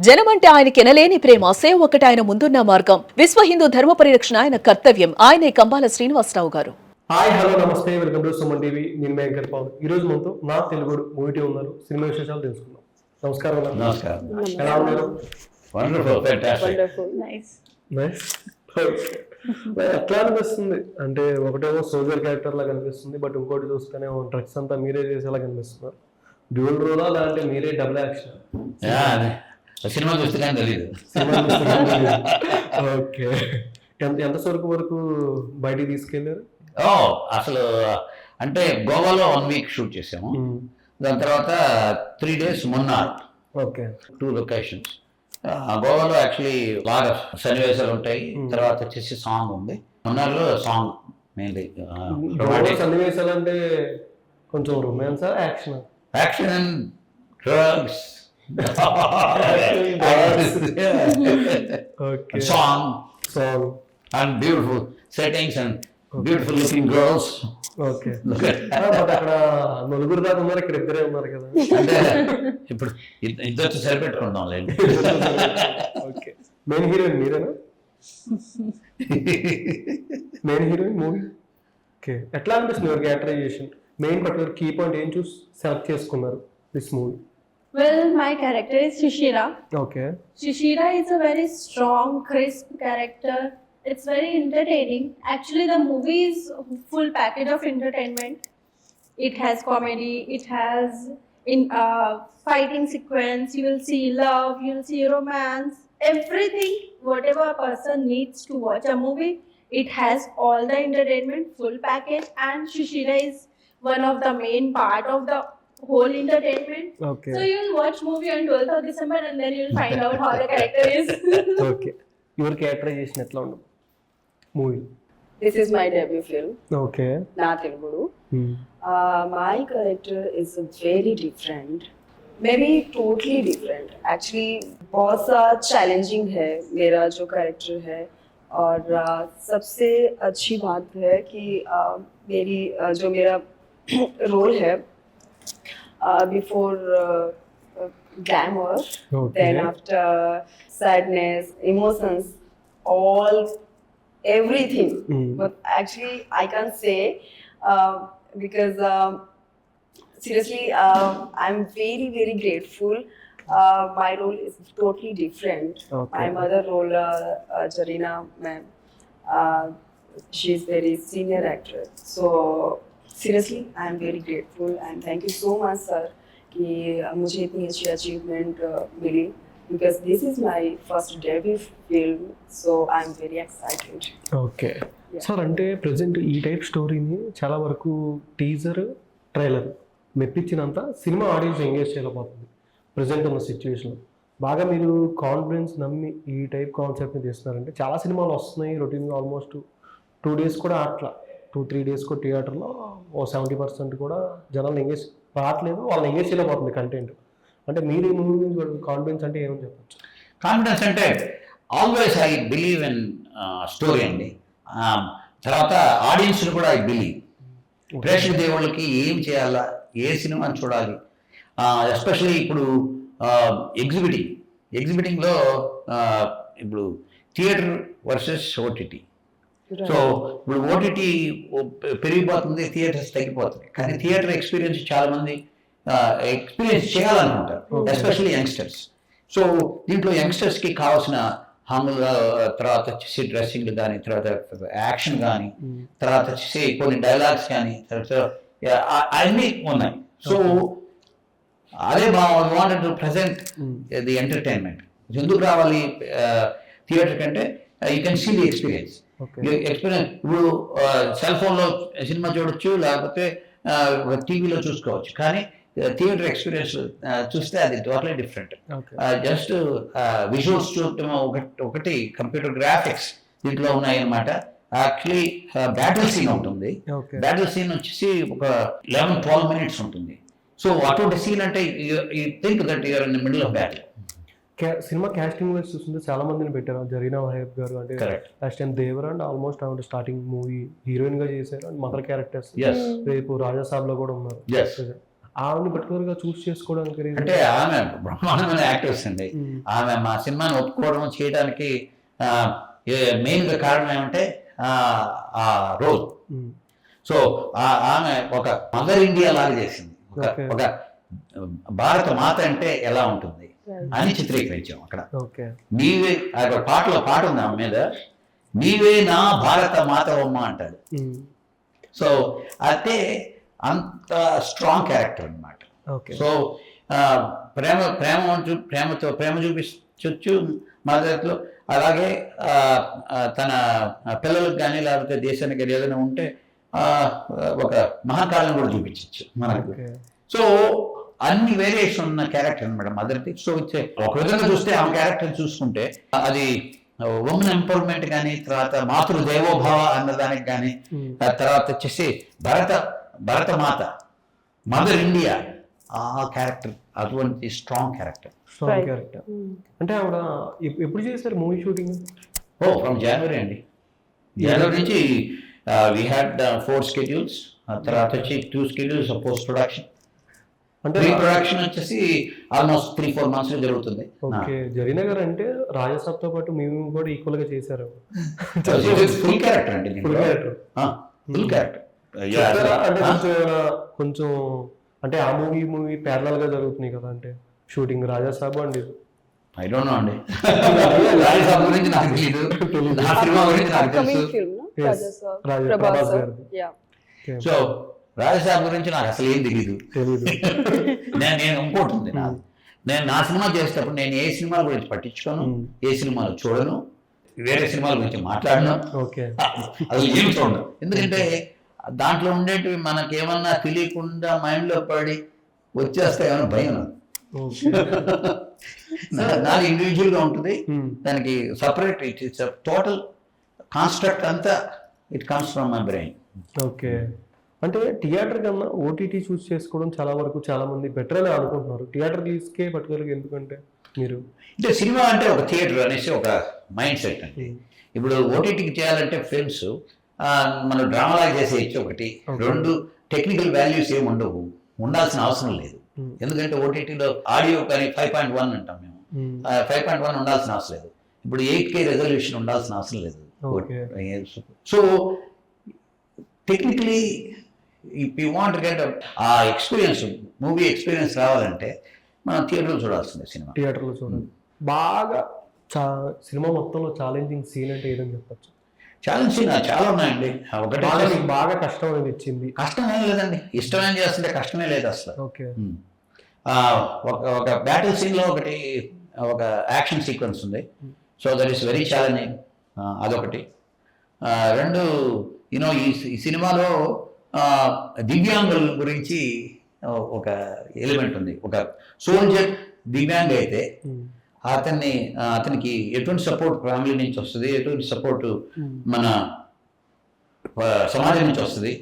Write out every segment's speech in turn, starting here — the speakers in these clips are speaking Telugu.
జనమంటే ఆయనకి ఎనలేని ప్రేమ, సేవ ఒకటి ఆయన ముందున్న మార్గం. విశ్వ హిందూ ధర్మ పరిరక్షణ ఆయన కర్తవ్యం. ఆయనే కంబాల శ్రీనివాసరావు గారు. హాయ్ హలో నమస్తే, వెల్కమ్ టు సుమన్ టీవీ. నేను మీ యాంకర్ పవన్. ఈ రోజు మనతో నా తెలుగుడు మూవీ టీం ఉన్నారు. సినిమా విశేషాలు తెలుసుకుందాం. నమస్కారం అన్న. నమస్కారం. ఎలా ఉన్నారు? Wonderful, fantastic. నైస్. ఎట్లా అనిపిస్తుంది అంటే, ఒకటేమో సోల్జర్ క్యారెక్టర్ లాగా అనిపిస్తుంది, బట్ ఇంకోటి చూస్తేనే డ్రగ్స్ అంతా మీరే చేసేలా కనిపిస్తున్నారు. డ్యూల్ రోలా లేదంటే మీరే డబుల్ యాక్షన్? సినిమా చూస్తే కానీ తెలియదు. ఓకే. ఎంత వరకు బయటికి తీసుకెళ్లారు? అసలు అంటే గోవాలో 1 వీక్ షూట్ చేసాము. దాని తర్వాత 3 days మున్నార్. ఓకే. 2 లొకేషన్స్. గోవాలో యాక్చువల్లీ బాగా సన్నివేశాలు ఉంటాయి. తర్వాత వచ్చేసి సాంగ్ ఉంది. మున్నార్లో సాంగ్ మెయిన్లీ సన్నివేశాలు అంటే కొంచెం romance, action? Action and drugs, song and beautiful settings and beautiful looking girls. Okay. But అక్కడ నలుగురు దాకా ఉన్నారు, ఇక్కడ ఇద్దరే ఉన్నారు కదా. అంటే ఇప్పుడు ఇద్దరు సరిపెట్టుకుందాం లేండి. ఓకే. మెయిన్ హీరోయిన్ మీరేనా? Main heroine movie. ఓకే. ఎట్లా అనిపిస్తుంది ఎవరికి characterisation? Main particular key point ఏం చూసి సెలెక్ట్ చేసుకున్నారు this movie? Well, my character is Shishira. Okay. Shishira is a very strong, crisp character. It's very entertaining. Actually, the movie is full package of entertainment. It has comedy, it has fighting sequence, you will see love, you will see romance, everything, whatever a person needs to watch a movie, it has all the entertainment, full package, and Shishira is one of the main part of the whole entertainment. Okay. So you'll watch movie on 12th of December and then you'll find out how the character is. Okay. Your characterization ఎట్లా ఉండదు movie? This is my debut film. Okay. Na Telugu. My character is very different. Maybe totally different. Actually, बहुत सा challenging है मेरा जो character है. और सबसे अच्छी बात है कि मेरी जो मेरा रोल है, before glamour, Okay. then after sadness, emotions, all everything. But actually I can't say because seriously I'm very very grateful. My role is totally different. Okay. My mother role, Jarina ma'am, she is very senior actress, so seriously I am very grateful and thank you so much sir कि मुझे इतनी अच्छी अचीवमेंट मिली, because this is my first debut film, so I am very excited. Okay. Sir అంటే ప్రజెంట్ ఈ టైప్ స్టోరీని చాలా వరకు టీజర్, ట్రైలర్ మెప్పించినంత సినిమా ఆడియన్స్ ఎంగేజ్ చేయలేకపోతుంది ప్రజెంట్ ఉన్న సిచ్యువేషన్లో. బాగా మీరు కాన్ఫిడెన్స్ నమ్మి ఈ టైప్ కాన్సెప్ట్ని తీస్తున్నారంటే, చాలా సినిమాలు వస్తున్నాయి రొటీన్గా, ఆల్మోస్ట్ 2 days కూడా అట్లా 2-3 days కూడా థియేటర్లో 70% కూడా జనాలు ఎంగేజ్ రావట్లేదు, వాళ్ళని ఎంగేజ్ చేయలేకపోతుంది కంటెంట్. అంటే మీరు ఈ మూవీ కాన్ఫిడెన్స్ అంటే ఏమని చెప్పచ్చు? కాన్ఫిడెన్స్ అంటే always I believe in story అండి. తర్వాత ఆడియన్స్ని కూడా ఐ బిలీవ్. ప్రేక్షక దేవుళ్ళకి ఏం చేయాలా, ఏ సినిమాని చూడాలి, ఎస్పెషల్లీ ఇప్పుడు ఎగ్జిబిటింగ్లో ఇప్పుడు థియేటర్ వర్సెస్ ఓటీటీ. సో ఇప్పుడు ఓటీటీ పెరిగిపోతుంది, థియేటర్స్ తగ్గిపోతుంది. కానీ థియేటర్ ఎక్స్పీరియన్స్ చాలా మంది ఎక్స్పీరియన్స్ చేయాలనుకుంటారు, ఎస్పెషల్లీ యంగ్స్టర్స్. సో దీంట్లో యంగ్స్టర్స్కి కావాల్సిన హంగులు, తర్వాత వచ్చేసి డ్రెస్సింగ్ కానీ, తర్వాత యాక్షన్ కానీ, తర్వాత వచ్చేసి కొన్ని డైలాగ్స్ కానీ, తర్వాత అన్నీ ఉన్నాయి. సో అదే wanted to present the entertainment. ఎందుకు రావాలి థియేటర్ కంటే, you can see the experience. Experience ఇప్పుడు సెల్ ఫోన్లో సినిమా చూడొచ్చు, లేకపోతే టీవీలో చూసుకోవచ్చు, కానీ థియేటర్ ఎక్స్పీరియన్స్ చూస్తే అది టోటలీ డిఫరెంట్. జస్ట్ విజువల్స్ చూడటం ఒకటి, కంప్యూటర్ గ్రాఫిక్స్ దీంట్లో ఉన్నాయన్నమాట. యాక్చువల్లీ బ్యాటిల్ సీన్ ఉంటుంది. బ్యాటిల్ సీన్ వచ్చేసి ఒక 11-12 minutes ఉంటుంది. సో అటువంటి సీన్ అంటే you think that you're in the middle of battle. సినిమా కాస్టింగ్ వైజ్ చూస్తుంటే చాలా మందిని పెట్టారు. జరీనా వహీద్ గారు అంటే last time Devar and almost ఆవిడ స్టార్టింగ్ మూవీ హీరోయిన్ గా చేశారు, అండ్ మదర్ క్యారెక్టర్స్ రేపు రాజాసాబ్ లో కూడా ఉన్నారు. ఆవిడని పర్టికులర్గా చూస్ చేసుకోవడానికి reason? అంటే ఆమె బ్రహ్మాండమైన యాక్టర్స్ అండి. ఆమె మా సినిమాని ఒప్పుకోవడం చేయడానికి మెయిన్గా కారణం ఏమంటే ఆ రోల్. సో ఆమె ఒక మదర్ ఇండియా లాగా చేసింది. ఒక భారత మాత అంటే ఎలా ఉంటుంది అని చిత్రీకరించాం అక్కడ. నీవే పాట ఉంది ఆమె మీద, నీవే నా భారత మాతవమ్మ అంటాడు. సో అయితే అంత స్ట్రాంగ్ క్యారెక్టర్ అన్నమాట. సో ప్రేమ చూపించవచ్చు మదర్లో, అలాగే తన పిల్లలకు కానీ లేకపోతే దేశానికి కానీ ఏదైనా ఉంటే ఒక మహాకాలం కూడా చూపించవచ్చు మనకు. సో అన్ని వేరియేషన్ ఉన్న క్యారెక్టర్ అనమాట మదర్ది. సో ఒక విధంగా చూస్తే ఆ క్యారెక్టర్ చూసుకుంటే అది ఉమెన్ ఎంపవర్మెంట్ కానీ, తర్వాత మాతృదేవోభావ అన్నదానికి కానీ, తర్వాత వచ్చేసి భరత మాత, మదర్ ఇండియా, ఆ క్యారెక్టర్ అటువంటి స్ట్రాంగ్ క్యారెక్టర్. అంటే ఆవిడ ఎప్పుడు చేశారు మూవీ షూటింగ్? ఫ్రమ్ జనవరి అండి. జనవరి నుంచి వీ హ్యాడ్ 4 schedules. తర్వాత వచ్చి 2 schedules ఆఫ్ పోస్ట్ ప్రొడక్షన్. అంటే ప్రొడక్షన్ వచ్చేసి ఆల్మోస్ట్ 3-4 months లో జరుగుతుంది. ఓకే. జరీనా గారు అంటే రాజసాబ్తో పాటు మేము కూడా ఈక్వల్ గా చేశారు. ఫుల్ క్యారెక్టర్ అండి. ఫుల్ క్యారెక్టర్ అంటే కొంచెం అంటే ఆ మూవీ ప్యారలల్ గా జరుగుతున్నాయి కదా అంటే షూటింగ్ రాజసాబ్ అండి. ఐ డోంట్ నో అండి. రాజసాబ్ గురించి నాకు తెలియదు, నా సినిమా గురించి నాకు తెలుసు. సో రాజసాబ్ గురించి నాకు అసలు ఏం తెలియదు. నేను ఇంకోటి ఉంది నాది, నేను నా సినిమా చేసేటప్పుడు నేను ఏ సినిమాల గురించి పట్టించుకోను, ఏ సినిమాలు చూడను, వేరే సినిమాల గురించి మాట్లాడను, అసలు ఏమి చూడను. ఎందుకంటే దాంట్లో ఉండేటివి మనకేమన్నా తెలియకుండా మైండ్లో పడి వచ్చేస్తాయని భయం. నాది ఇండివిజువల్గా ఉంటుంది, దానికి separate it it's total construct అంతా it comes from my brain. Okay. అంటే థియేటర్ కన్నా ఓటీటీ చూస్ చేసుకోవడం చాలా వరకు చాలా మంది బెటర్ అని అనుకుంటున్నారు. థియేటర్ రిలీజ్కే పర్టికులర్గా ఎందుకంటే మీరు అంటే సినిమా అంటే ఒక థియేటర్ అనేసి ఒక మైండ్ సెట్ అండి. ఇప్పుడు ఓటీటీకి చేయాలంటే ఫిల్మ్స్ మనం డ్రామాలాగా చేసేయచ్చు. 1, 2 టెక్నికల్ వాల్యూస్ ఏమి ఉండవు, ఉండాల్సిన అవసరం లేదు. ఎందుకంటే ఓటీటీలో ఆడియో కానీ 5.1 అంటాం మేము, 5.1 ఉండాల్సిన అవసరం లేదు. ఇప్పుడు 8K రెజల్యూషన్ ఉండాల్సిన అవసరం లేదు. So technically if you want get ఆ ఎక్స్పీరియన్స్, మూవీ ఎక్స్పీరియన్స్ రావాలంటే మనం థియేటర్లో చూడాల్సిందే. థియేటర్లో చూడాలి. బాగా సినిమా మొత్తంలో ఛాలెంజింగ్ సీన్ అంటే ఏదని చెప్పచ్చు? ఛాలెంజ్ సీన్ చాలా ఉన్నాయండి. ఒకటి బాగా కష్టం అనిపించింది. కష్టం ఏం లేదండి, ఇష్టమేం చేస్తుంటే కష్టమే లేదు అసలు. ఓకే. ఒక బ్యాటిల్ సీన్లో ఒక యాక్షన్ సీక్వెన్స్ ఉంది. So that is very challenging. అదొకటి. 2 ఈ సినిమాలో దివ్యాంగుల గురించి ఒక ఎలిమెంట్ ఉంది. ఒక సోల్జర్ దివ్యాంగ్ అయితే అతనికి ఎటువంటి సపోర్ట్ ఫ్యామిలీ నుంచి వస్తుంది, ఎటువంటి సపోర్ట్ మన సమాజం నుంచి వస్తుంది,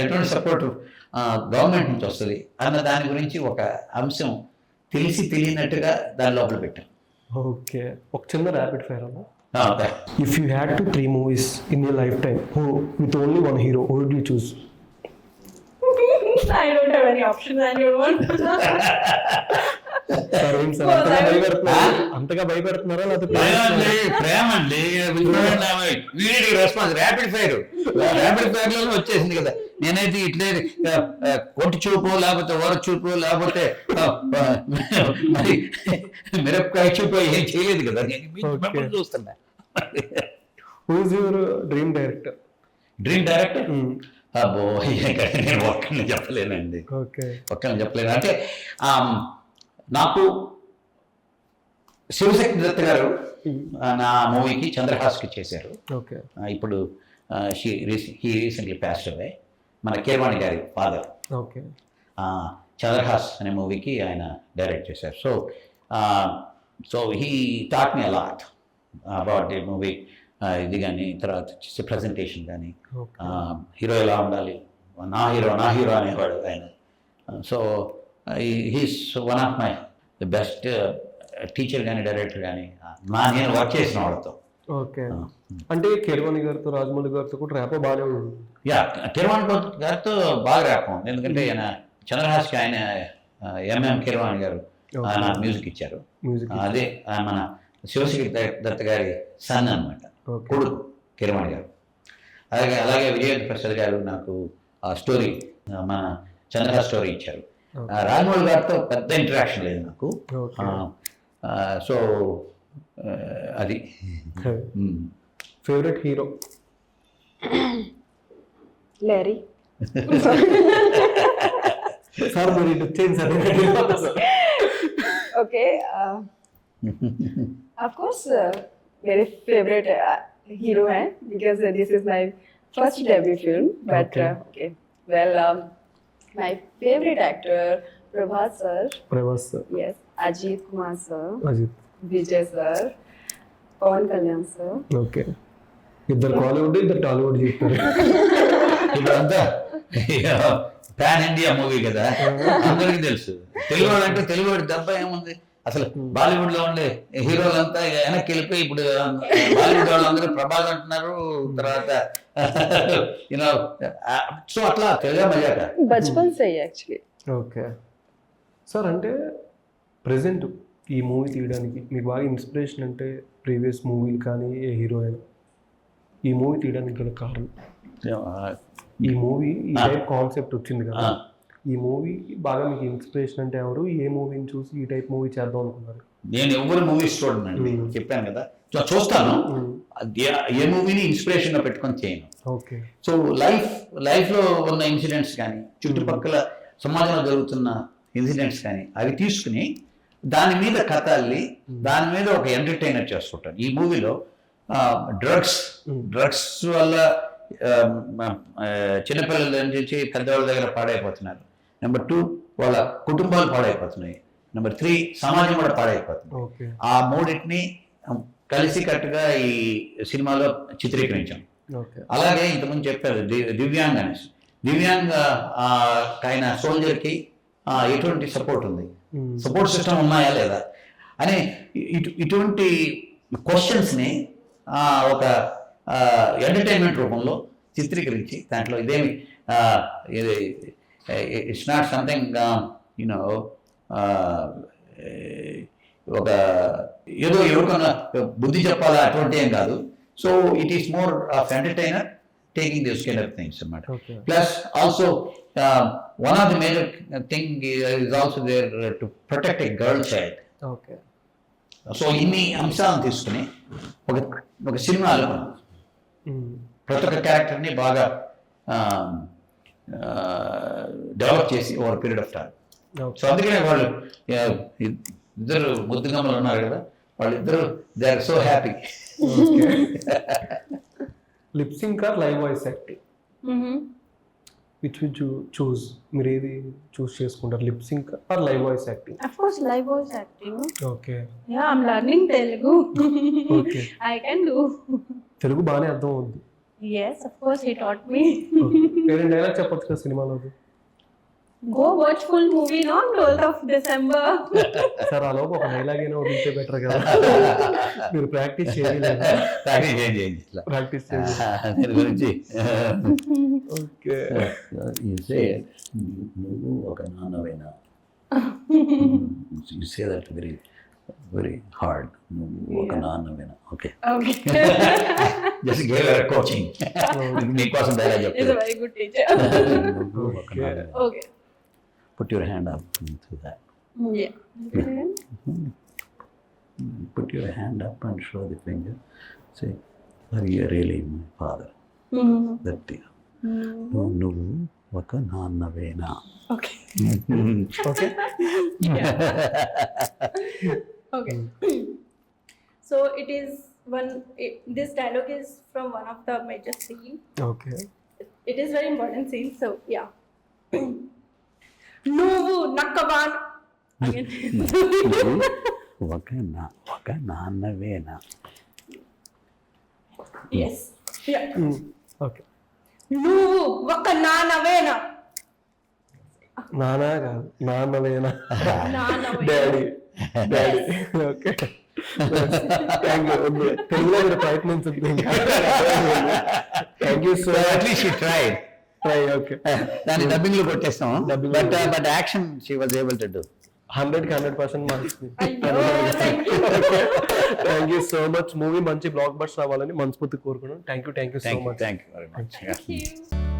ఎటువంటి సపోర్ట్ గవర్నమెంట్ నుంచి వస్తుంది అన్న దాని గురించి ఒక అంశం తెలియనట్టుగా దాని లోపల పెట్టాం. ఓకే. ఒక చిన్న ర్యాపిడ్ ఫైర్ అన్న. If you had to 3 movies in your lifetime, with only one hero, who would you choose? I don't have any options. I don't want. అంతగా భయపెడుతున్నారా? ప్రేమ అండి, రెస్పాన్స్. ర్యాపిడ్ ఫైర్ లో వచ్చేసింది కదా. నేనైతే ఇట్లే కొట్టి చూపు, లేకపోతే ఓర చూపు, లేకపోతే మరి మిరపకాయ చూపు ఏం చేయలేదు కదా. నేను చూస్తున్నా. Who is your dream director? Dream director? అబ్బో, నేను ఒక్కరిని చెప్పలేనండి. ఒక్కరిని చెప్పలేను. అంటే నాకు శివశక్తి దత్ గారు నా మూవీకి చంద్రహాస్కి చేశారు. ఇప్పుడు హీ రీసెంట్లీ పాస్డ్ అవే. మన కీరవాణి గారి ఫాదర్. చంద్రహాస్ అనే మూవీకి ఆయన డైరెక్ట్ చేశారు. So he taught me a lot about the movie. ఇది కానీ, తర్వాత వచ్చేసి ప్రజెంటేషన్ కానీ, హీరో ఎలా ఉండాలి, నా హీరో అనేవాడు ఆయన. So he's one of my best teacher కానీ, డైరెక్టర్ కానీ నేను వర్క్ చేసిన వాళ్ళతో. ఓకే. అంటే కీరవాణి గారితో, రాజమౌళి గారితో కూడా ర్యాపో బాగానే ఉంది. కీరవాణి గారితో బాగా ర్యాప్ ఉంది. ఎందుకంటే ఆయన చంద్రహాస్కి ఆయన ఎంఎం కీరవాణి గారు నాకు మ్యూజిక్ ఇచ్చారు. మ్యూజిక్ అదే మన శివశక్తి దత్త గారి సన్ అనమాట, కొడుకు కీరవాణి గారు. అలాగే విజయేంద్ర ప్రసాద్ గారు నాకు ఆ స్టోరీ, మన చంద్రహాస్ స్టోరీ ఇచ్చారు. రాజమౌళి గారితో పెద్ద ఇంటరాక్షన్ లేదు నాకు. సో అది. Favourite hero? Larry. సార్ మీరు ఇటు వచ్చేయండి sir. Okay. Of course, very favorite hero hai, because this is my first debut film. But okay. Well, my favorite actor, Prabhas sir. Prabhas sir. Yes, Ajit Kumar sir. Ajith. Vijay sir. Pawan Kalyan sir. Okay, ఇద్దరు కాలీవుడ్ ఇద్దరు టాలీవుడ్ చెప్తారు. ఇప్పుడంతా పాన్ ఇండియా మూవీ కదా, అందరికీ తెలుసు. తెలుగు వాడు అంటే తెలుగు వాడి దెబ్బ ఏముంది అసలు. బాలీవుడ్ లో ఉండే హీరోలంతా వెనక్కి వెళ్ళిపోయి ఇప్పుడు బాలీవుడ్ వాళ్ళందరూ ప్రభాస్ అంటున్నారు. తర్వాత యూనో సో అట్లా తెలుగు మజాక Bachpan se hi actually. Okay sir, అంటే ప్రజెంట్ ఈ మూవీ తీయడానికి మీకు బాగా ఇన్స్పిరేషన్ అంటే ప్రీవియస్ మూవీలు కానీ ఏ హీరోయిన్ ఈ మూవీ తీయడానికి గల కారణం? ఈ మూవీ ఈ టైప్ కాన్సెప్ట్ వచ్చింది కదా, ఈ మూవీ బాగా మీకు ఇన్స్పిరేషన్ అంటే ఎవరు? ఏ మూవీని చూసి ఈ టైప్ మూవీ చేద్దాం అనుకున్నారు? నేను ఎవరు మూవీస్ చూడనండి, చెప్పాను కదా. చూస్తాను, ఏ మూవీని ఇన్స్పిరేషన్ గా పెట్టుకొని చేయను. ఓకే. సో లైఫ్ లో ఉన్న ఇన్సిడెంట్స్ కానీ, చుట్టుపక్కల సమాజంలో జరుగుతున్న ఇన్సిడెంట్స్ కానీ అవి తీసుకుని దాని మీద కథ అల్లి దాని మీద ఒక ఎంటర్టైనర్ చేస్తుంటాను. ఈ మూవీలో డ్రగ్స్ వల్ల చిన్నపిల్లల నుంచి పెద్దవాళ్ళ దగ్గర పాడైపోతున్నారు. నెంబర్ 2 వాళ్ళ కుటుంబాలు పాడైపోతున్నాయి. నెంబర్ 3 సమాజం కూడా పాడైపోతుంది. ఆ మూడింటిని కలిసికట్టుగా ఈ సినిమాలో చిత్రీకరించాం. అలాగే ఇంతకుముందు చెప్పారు దివ్యాంగ్ అనేసి. దివ్యాంగ్ ఆయన సోల్జర్కి ఎటువంటి సపోర్ట్ ఉంది, సపోర్ట్ సిస్టమ్ ఉన్నాయా లేదా అని ఇటువంటి క్వశ్చన్స్ని ఒక ఎంటర్టైన్మెంట్ రూపంలో చిత్రీకరించి దాంట్లో ఇదేమి ఇట్స్ నాట్ సంథింగ్ యూనో ఒక ఏదో ఎవరికన్నా బుద్ధి చెప్పాలా అటువంటి ఏం కాదు. So it is more of entertainer taking this kind of things అన్నమాట. Plus also one of the major thing is also there to protect a girl child. Okay. So ఇన్ని అంశాలను తీసుకుని ఒక సినిమాలో ప్రతి ఒక్క క్యారెక్టర్ని బాగా డెవలప్ చేసి over period of time. So అందుకనే వాళ్ళు ఇద్దరు ముద్దుగమ్మలు ఉన్నారు కదా, వాళ్ళిద్దరు they are so happy. Lip sync or live voice acting? Which would you choose? మీరు ఏది చూస్ చేసుకుంటారు, lip sync or live voice acting? Of course, live voice acting. Okay. Yeah, I'm learning Telugu. Okay. I can do. Telugu బాగానే అర్థం అవుతుంది. Yes, of course, he taught me. వేరే డైలాగ్ చెప్పొచ్చు కదా సినిమాలో? Go watch full movie on 12th of December. Sir అలా ఒక డైలాగ్ అయినా వదిలితే బెటర్ కదా. మీరు ప్రాక్టీస్ చేయలేదు? ప్రాక్టీస్ దీని గురించి ఓకే. నువ్వు ఒక నాన్నవేనా, you say that very very hard. నువ్వు ఒక నాన్నవేనా. Okay. Just give her coaching. నీకోసం డైలాగ్ He's a చెప్తాను. very good teacher. Okay. Put your hand up to that. Yeah. Put your hand up and show the finger. Say, are you really my father? That thing. నువ్వు ఒక నాన్నవేనా. Okay. Okay. Okay. So this dialogue is from one of the major scene. Okay. It is very important scene. So yeah. నువ్వు నక్కవాన్. Again. ఒక నాన్నవేనా. Yes. Yeah. ఓకే. నువ్వు ఒక నాన్నవేనా. నానా కాదు, నాన్నవేనా. నాన్నవేనా. డాడీ. ఓకే. తెలుగులో మీరు ప్రయత్నించండి. Thank you so At least you tried. Try okay దాన్ని డబ్బింగ్ లో కొట్టేస్తాం. Dubbing లో but action she was able to do. 100కి 100% marks. Thank you. Thank you so much. Movie మంచి బ్లాక్ బస్టర్ అవ్వాలని మనస్ఫూర్తి కోరుకున్నాను. Thank you so much. Thank you very much. Thank you.